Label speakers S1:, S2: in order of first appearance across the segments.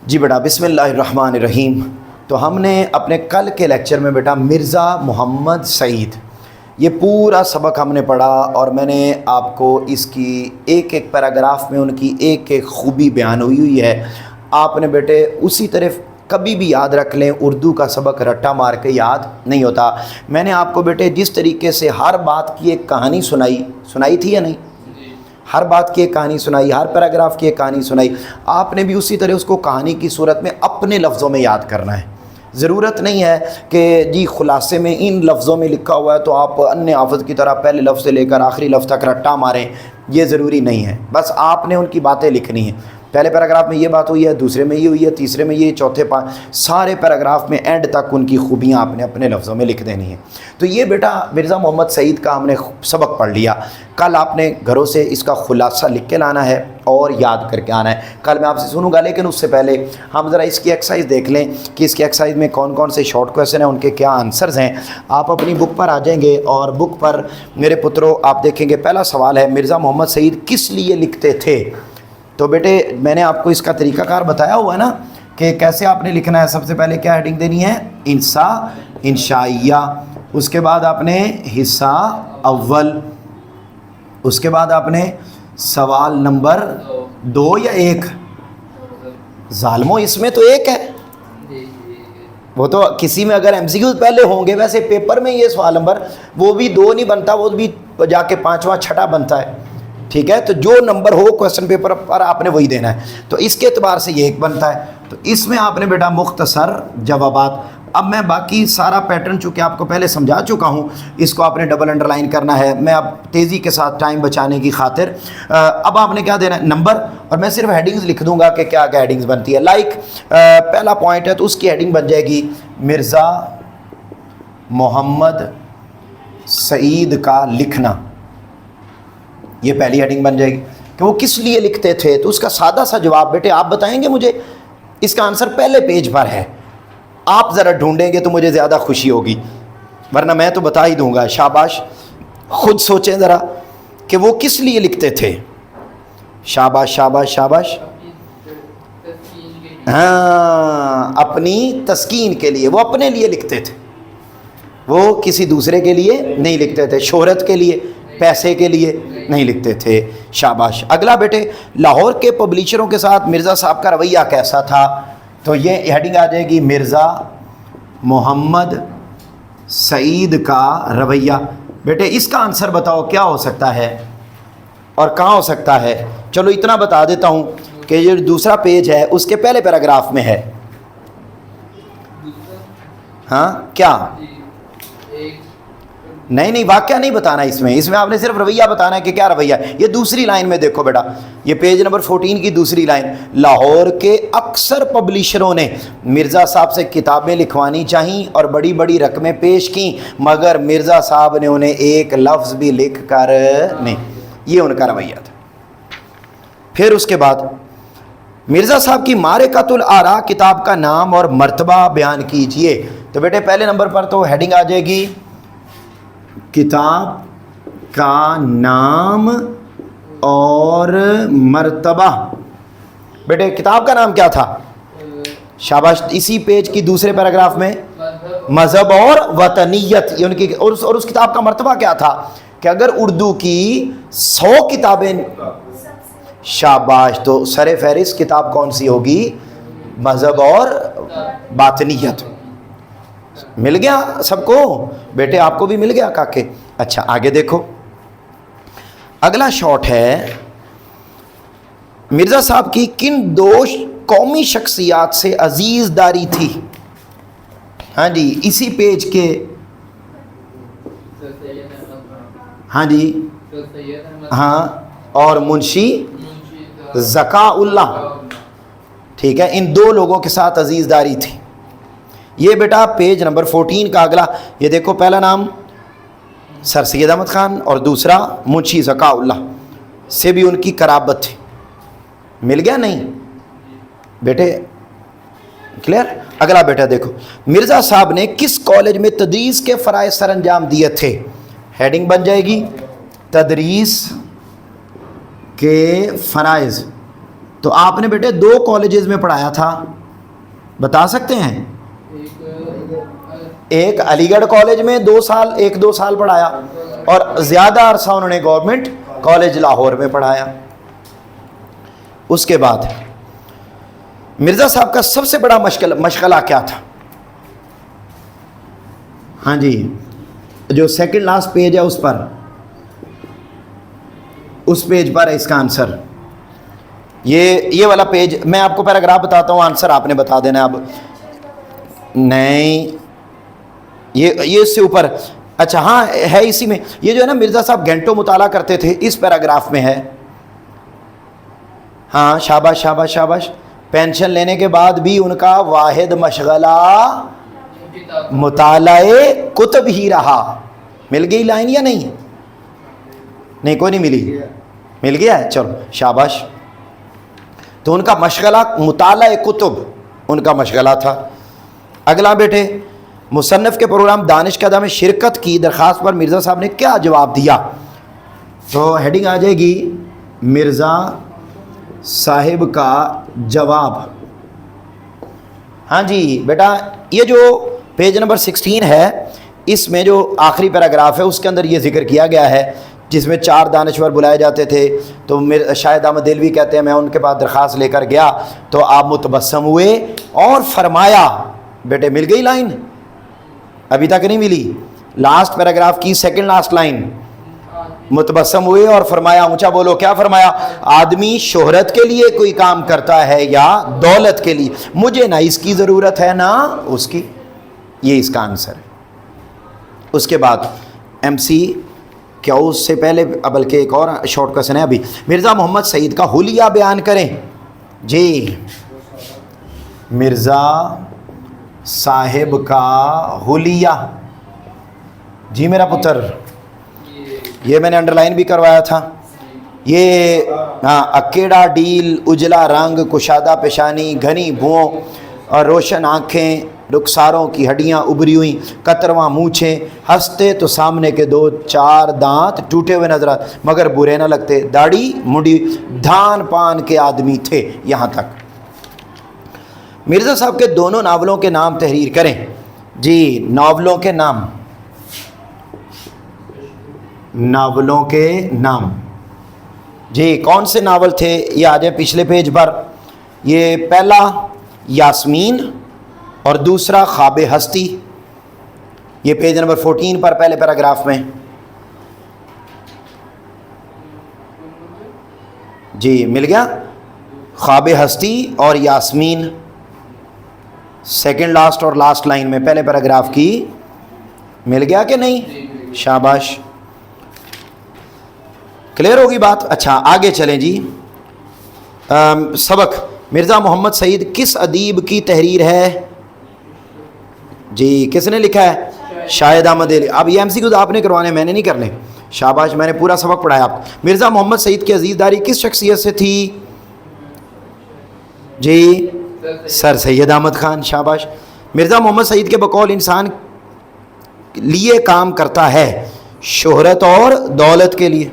S1: جی بیٹا بسم اللہ الرحمن الرحیم۔ تو ہم نے اپنے کل کے لیکچر میں بیٹا مرزا محمد سعید یہ پورا سبق ہم نے پڑھا، اور میں نے آپ کو اس کی ایک ایک پیراگراف میں ان کی ایک ایک خوبی بیان ہوئی ہے۔ آپ نے بیٹے اسی طرف کبھی بھی یاد رکھ لیں، اردو کا سبق رٹا مار کے یاد نہیں ہوتا۔ میں نے آپ کو بیٹے جس طریقے سے ہر بات کی ایک کہانی سنائی تھی یا نہیں؟ ہر بات کی ایک کہانی سنائی، ہر پیراگراف کی ایک کہانی سنائی۔ آپ نے بھی اسی طرح اس کو کہانی کی صورت میں اپنے لفظوں میں یاد کرنا ہے۔ ضرورت نہیں ہے کہ جی خلاصے میں ان لفظوں میں لکھا ہوا ہے تو آپ ان حافظ کی طرح پہلے لفظ سے لے کر آخری لفظ تک رٹا ماریں، یہ ضروری نہیں ہے۔ بس آپ نے ان کی باتیں لکھنی ہیں۔ پہلے پیراگراف میں یہ بات ہوئی ہے، دوسرے میں یہ ہوئی ہے، تیسرے میں یہ، چوتھے سارے پیراگراف میں اینڈ تک ان کی خوبیاں آپ نے اپنے لفظوں میں لکھ دینی ہیں۔ تو یہ بیٹا مرزا محمد سعید کا ہم نے سبق پڑھ لیا۔ کل آپ نے گھروں سے اس کا خلاصہ لکھ کے لانا ہے اور یاد کر کے آنا ہے۔ کل میں آپ سے سنوں گا، لیکن اس سے پہلے ہم ذرا اس کی ایکسرسائز دیکھ لیں کہ اس کی ایکسرسائز میں کون کون سے شارٹ کویسچن ہیں، ان کے کیا آنسرز ہیں۔ آپ اپنی بک پر آ جائیں گے اور بک پر میرے پترو آپ دیکھیں گے پہلا سوال ہے، مرزا محمد سعید کس لیے لکھتے تھے؟ تو بیٹے میں نے آپ کو اس کا طریقہ کار بتایا ہوا ہے نا کہ کیسے آپ نے لکھنا ہے۔ سب سے پہلے کیا ہیڈنگ دینی ہے؟ انشائیہ۔ اس کے بعد آپ نے حصہ اول، اس کے بعد آپ نے سوال نمبر 2 یا 1؟ ظالمو اس میں تو 1 ہے، وہ تو کسی میں اگر MCQ پہلے ہوں گے، ویسے پیپر میں یہ سوال نمبر وہ بھی 2 نہیں بنتا، وہ بھی جا کے 5واں 6واں بنتا ہے، ٹھیک ہے؟ تو جو نمبر ہو کویسچن پیپر پر آپ نے وہی دینا ہے۔ تو اس کے اعتبار سے یہ 1 بنتا ہے۔ تو اس میں آپ نے بیٹا مختصر جوابات، اب میں باقی سارا پیٹرن چونکہ آپ کو پہلے سمجھا چکا ہوں، اس کو آپ نے ڈبل انڈر لائن کرنا ہے۔ میں اب تیزی کے ساتھ ٹائم بچانے کی خاطر اب آپ نے کیا دینا ہے؟ نمبر، اور میں صرف ہیڈنگز لکھ دوں گا کہ کیا کیا ہیڈنگز بنتی ہے۔ لائک پہلا پوائنٹ ہے تو اس کی ہیڈنگ بن جائے گی مرزا محمد سعید کا لکھنا، یہ پہلی ہیڈنگ بن جائے گی کہ وہ کس لیے لکھتے تھے۔ تو اس کا سادہ سا جواب بیٹے آپ بتائیں گے مجھے، اس کا آنسر پہلے پیج پر ہے، آپ ذرا ڈھونڈیں گے تو مجھے زیادہ خوشی ہوگی، ورنہ میں تو بتا ہی دوں گا۔ شاباش، خود سوچیں ذرا کہ وہ کس لیے لکھتے تھے۔ شاباش شاباش شاباش، ہاں، اپنی تسکین کے لیے، وہ اپنے لیے لکھتے تھے، وہ کسی دوسرے کے لیے نہیں لکھتے تھے، شہرت کے لیے، پیسے کے لیے نہیں لکھتے تھے۔ شاباش۔ اگلا بیٹے، لاہور کے پبلیشروں کے ساتھ مرزا صاحب کا رویہ کیسا تھا؟ تو یہ ہیڈنگ آ جائے گی مرزا محمد سعید کا رویہ۔ بیٹے اس کا آنسر بتاؤ کیا ہو سکتا ہے اور کہاں ہو سکتا ہے؟ چلو اتنا بتا دیتا ہوں کہ یہ دوسرا پیج ہے اس کے پہلے پیراگراف میں ہے۔ ہاں کیا؟ نہیں واقعہ نہیں بتانا اس میں آپ نے صرف رویہ بتانا ہے کہ کیا رویہ ہے۔ یہ دوسری لائن میں دیکھو بیٹا، یہ پیج نمبر 14 کی دوسری لائن، لاہور کے اکثر پبلیشروں نے مرزا صاحب سے کتابیں لکھوانی چاہیں اور بڑی بڑی رقمیں پیش کیں، مگر مرزا صاحب نے انہیں ایک لفظ بھی لکھ کر نہیں، یہ ان کا رویہ تھا۔ پھر اس کے بعد مرزا صاحب کی معرکۃ الآراء کتاب کا نام اور مرتبہ بیان کیجئے۔ تو بیٹے پہلے نمبر پر تو ہیڈنگ آ جائے گی کتاب کا نام اور مرتبہ۔ بیٹے کتاب کا نام کیا تھا؟ شاباش، اسی پیج کی دوسرے پیراگراف میں مذہب اور وطنیت، یہ ان کی، اور اس کتاب کا مرتبہ کیا تھا کہ اگر اردو کی 100 کتابیں، شاباش، تو سر فہرست کتاب کون سی ہوگی؟ مذہب اور باطنیت۔ مل گیا سب کو؟ بیٹے آپ کو بھی مل گیا کاکے؟ اچھا آگے دیکھو، اگلا شارٹ ہے، مرزا صاحب کی کن 2 قومی شخصیات سے عزیز داری تھی؟ ہاں جی اسی پیج کے، ہاں جی ہاں، اور منشی ذکا اللہ، ٹھیک ہے، ان 2 لوگوں کے ساتھ عزیز داری تھی۔ یہ بیٹا پیج نمبر 14 کا اگلا، یہ دیکھو پہلا نام سر سید احمد خان اور دوسرا منشی ذکا اللہ، سے بھی ان کی قرابت تھی۔ مل گیا نہیں بیٹے؟ کلیئر؟ اگلا بیٹا دیکھو، مرزا صاحب نے کس کالج میں تدریس کے فرائض سر انجام دیے تھے؟ ہیڈنگ بن جائے گی تدریس کے فرائض۔ تو آپ نے بیٹے 2 کالجز میں پڑھایا تھا، بتا سکتے ہیں؟ ایک علی گڑھ کالج میں 2 سال پڑھایا، اور زیادہ عرصہ انہوں نے گورنمنٹ کالج لاہور میں پڑھایا۔ اس کے بعد مرزا صاحب کا سب سے بڑا مشغلہ کیا تھا؟ ہاں جی، جو سیکنڈ لاسٹ پیج ہے اس پیج پر ہے اس کا آنسر۔ یہ والا پیج میں آپ کو پیراگراف بتاتا ہوں، آنسر آپ نے بتا دینا۔ اب نہیں، یہ اس سے اوپر، اچھا ہاں ہے اسی میں۔ یہ جو ہے نا مرزا صاحب گھنٹوں مطالعہ کرتے تھے، اس پیراگراف میں ہے۔ ہاں شاباش شاباش شاباش۔ پینشن لینے کے بعد بھی ان کا واحد مشغلہ مطالعہ کتب ہی رہا۔ مل گئی لائن یا نہیں؟ نہیں کوئی نہیں ملی، مل گیا ہے، چلو شاباش۔ تو ان کا مشغلہ مطالعہ کتب ان کا مشغلہ تھا۔ اگلا بیٹے، مصنف کے پروگرام دانش کدہ میں شرکت کی درخواست پر مرزا صاحب نے کیا جواب دیا؟ تو ہیڈنگ آ جائے گی مرزا صاحب کا جواب۔ ہاں جی بیٹا، یہ جو پیج نمبر 16 ہے، اس میں جو آخری پیراگراف ہے اس کے اندر یہ ذکر کیا گیا ہے، جس میں 4 دانشور بلائے جاتے تھے۔ تو شاہد احمد دہلوی کہتے ہیں میں ان کے پاس درخواست لے کر گیا تو آپ متبسم ہوئے اور فرمایا، بیٹے مل گئی لائن؟ ابھی تک نہیں ملی، لاسٹ پیراگراف کی سیکنڈ لاسٹ لائن، متبسم ہوئے اور فرمایا۔ اونچا بولو، کیا فرمایا؟ آدمی شہرت کے لیے کوئی کام کرتا ہے یا دولت کے لیے؟ مجھے نہ اس کی ضرورت ہے نہ اس کی، یہ اس کا آنسر ہے۔ اس کے بعد ایم سی کیا اس سے پہلے بلکہ ایک اور شارٹ کوسچن ہے ابھی، مرزا محمد سعید کا حلیہ بیان کریں۔ جی، مرزا صاحب کا حلیہ، جی میرا پتر، یہ میں نے انڈرلائن بھی کروایا تھا۔ یہ اکیڑا ڈیل، اجلا رنگ، کشادہ پیشانی، گھنی بھوؤں اور روشن آنکھیں، رخساروں کی ہڈیاں ابری ہوئی، کترواں مونچھیں، ہنستے تو سامنے کے 2-4 دانت ٹوٹے ہوئے نظر آتے مگر برے نہ لگتے، داڑھی منڈی دھان پان کے آدمی تھے۔ یہاں تک مرزا صاحب کے دونوں ناولوں کے نام تحریر کریں۔ جی ناولوں کے نام، ناولوں کے نام، جی کون سے ناول تھے؟ یہ آ جائے پچھلے پیج پر۔ یہ پہلا یاسمین اور دوسرا خواب ہستی، یہ پیج نمبر 14 پر پہلے پیراگراف میں۔ جی مل گیا، خواب ہستی اور یاسمین، سیکنڈ لاسٹ اور لاسٹ لائن میں پہلے پیراگراف کی۔ مل گیا کہ نہیں؟ شاباش، کلیئر ہوگی بات؟ اچھا آگے چلیں جی۔ سبق مرزا محمد سعید کس ادیب کی تحریر ہے؟ جی کس نے لکھا ہے؟ شاہد احمد دہلوی۔ اب یہ MCQ آپ نے کروانے، میں نے نہیں کرنے۔ شاباش، میں نے پورا سبق پڑھایا آپ کو۔ مرزا محمد سعید کی عزیزداری کس شخصیت سے تھی؟ جی سر سید احمد خان۔ شاباش۔ مرزا محمد سعید کے بقول انسان لیے کام کرتا ہے، شہرت اور دولت کے لیے۔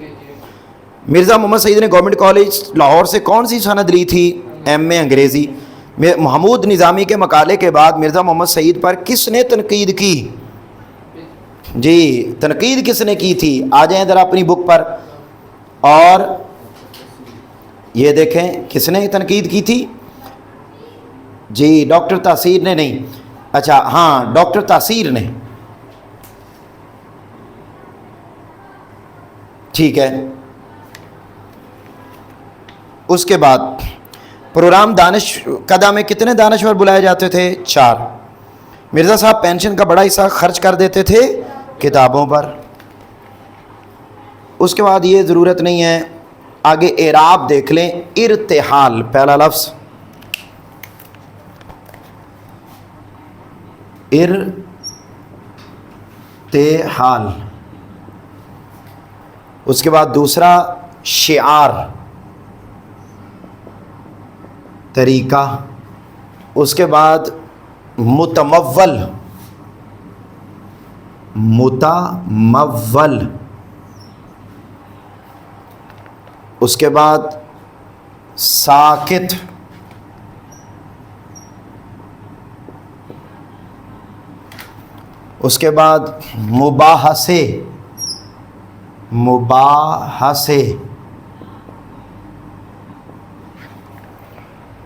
S1: مرزا محمد سعید نے گورنمنٹ کالج لاہور سے کون سی سند لی تھی؟ ایم اے انگریزی۔ محمود نظامی کے مقالے کے بعد مرزا محمد سعید پر کس نے تنقید کی؟ جی تنقید کس نے کی تھی؟ آ جائیں ذرا اپنی بک پر، اور یہ دیکھیں کس نے تنقید کی تھی؟ جی ڈاکٹر تاثیر نے نہیں، اچھا ہاں ڈاکٹر تاثیر نے، ٹھیک ہے۔ اس کے بعد پروگرام دانش کدہ میں کتنے دانشور بلائے جاتے تھے؟ 4۔ مرزا صاحب پینشن کا بڑا حصہ خرچ کر دیتے تھے کتابوں پر۔ اس کے بعد یہ ضرورت نہیں ہے، آگے اعراب دیکھ لیں۔ ارتحال پہلا لفظ، ارتحال۔ اس کے بعد دوسرا شعار، طریقہ۔ اس کے بعد متمول، متمول۔ اس کے بعد ساکت، اس کے بعد مباحثے، مباحثے،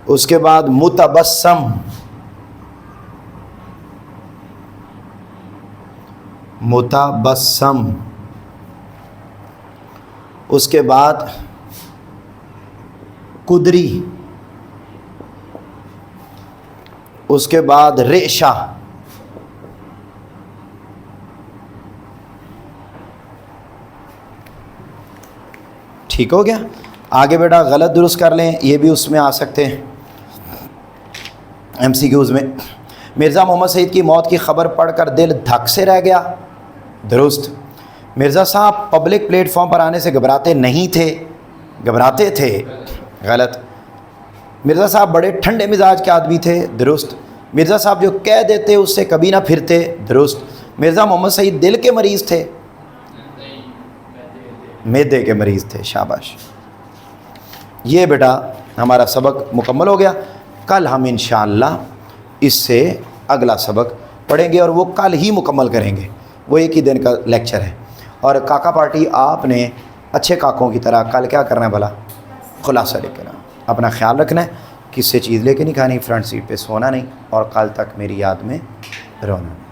S1: اس کے بعد متبسم، متبسم، اس کے بعد قدری، اس کے بعد ریشہ، ٹھیک ہو گیا؟ آگے بیٹا غلط درست کر لیں، یہ بھی اس میں آ سکتے ہیں ایم سی کیوز میں۔ مرزا محمد سعید کی موت کی خبر پڑھ کر دل دھک سے رہ گیا، درست۔ مرزا صاحب پبلک پلیٹ فارم پر آنے سے گھبراتے نہیں تھے، گھبراتے تھے، غلط۔ مرزا صاحب بڑے ٹھنڈے مزاج کے آدمی تھے، درست۔ مرزا صاحب جو کہہ دیتے اس سے کبھی نہ پھرتے، درست۔ مرزا محمد سعید دل کے مریض تھے، معدے کے مریض تھے، شاباش۔ یہ بیٹا ہمارا سبق مکمل ہو گیا۔ کل ہم انشاءاللہ اس سے اگلا سبق پڑھیں گے اور وہ کل ہی مکمل کریں گے، وہ ایک ہی دن کا لیکچر ہے۔ اور کاکا پارٹی آپ نے اچھے کاکوں کی طرح کل کیا کرنا ہے بھلا؟ خلاصہ لے کے نا، اپنا خیال رکھنا ہے، کس سے چیز لے کے نہیں کھانی، فرنٹ سیٹ پہ سونا نہیں، اور کل تک میری یاد میں رونا۔